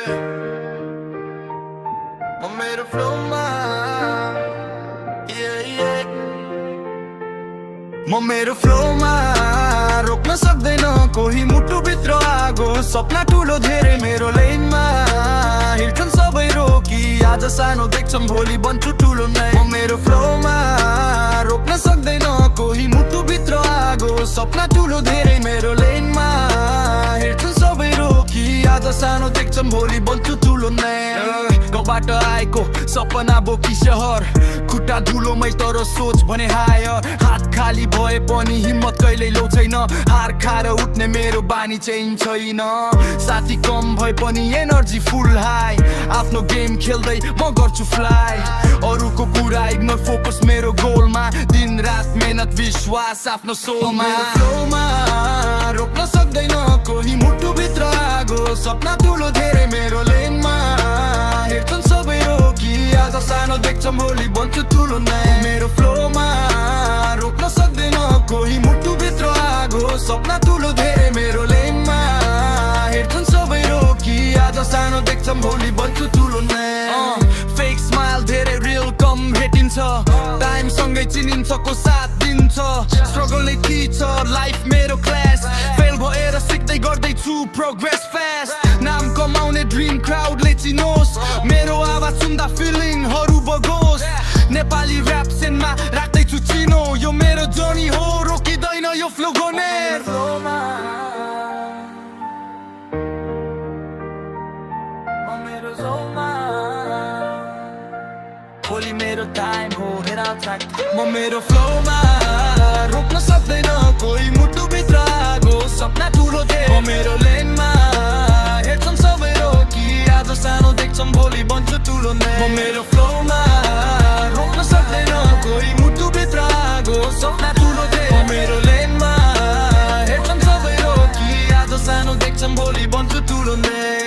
म मेरो फ्लोमा म मेरो फ्लोमा रोक्न सक्दैन कोही मुटुभित्र आगो सपना ठुलो धेरै मेरो लेनमा हिँड्छन् सबै रोकी आज सानो देख्छन् भोलि बन्छु ठुलो नै म मेरो फ्लोमा रोक्न सक्दैन कोही मुटुभित्र आगो सपना ठुलो धेरै मेरो लेनमा हिँड्छन् सबै रोकी आज सानो देख्छन् भोलि बन्छु ठुलो नै गाउँबाट आएको सपना बोकी सहर खुट्टा धुलोमै तर सोच भने हायर हात खाली भए पनि हिम्मत कहिल्यै लो छैन हार खाएर उठ्ने मेरो बानी चाहिँ छैन साथी कम भए पनि एनर्जी फुल हाई आफ्नो गेम खेल्दै म गर्छु फ्लाइ अरूको कुरा इग्नोर फोकस मेरो गोलमा दिन रात मेहनत विश्वास आफ्नो सोलमा फ्लोमा रोक्न सक्दैन कोही मुटुभित्र आगो सपना ठुलो धेरै मेरो लेनमा हेर्छन् सबै रोकी आज सानो देख्छन् भोलि बन्छु ठुलो नै मेरो फ्लोमा रोक्न सक्दैन कोही मुटुभित्र आगो सपना ठुलो धेरै मेरो लेनमा हेर्छन् सबै रोकी आज सानो देख्छन् भोलि बन्छु ठुलो नै फेक स्माइल धेरै रियल कम भेटिन्छ टाइम सँगै चिनिन्छ को साथ दिन्छ स्ट्रगल नै थिच लाइफ मेरो क्लास फेल भएर सिक्दै गर्दैछु प्रोग्रेस फास्ट नाम कमाउने ड्रिम क्राउडले चिनोस् मेरो आवाज सुन्दा फिलिङहरू बगोस् नेपाली ऱ्याप सेनमा राख्दैछु चिनो यो मेरो जर्नी हो रोकिँदैन यो फ्लो गर्ने भोलि मेरो टाइम हो म मेरो फ्लोमा रोक्न सक्दैन कोही मुटुभित्र आगो सपना ठुलो धेरै म मेरो लेनमा हेर्छन् सबै रोकी आज सानो देख्छन् भोलि बन्छु ठुलो नै म मेरो फ्लोमा रोक्न सक्दैन कोही मुटुभित्र आगो सपना ठुलो धेरै म मेरो लेनमा हेर्छन् सबै रोकी आज सानो देख्छन् भोलि बन्छु ठुलो नै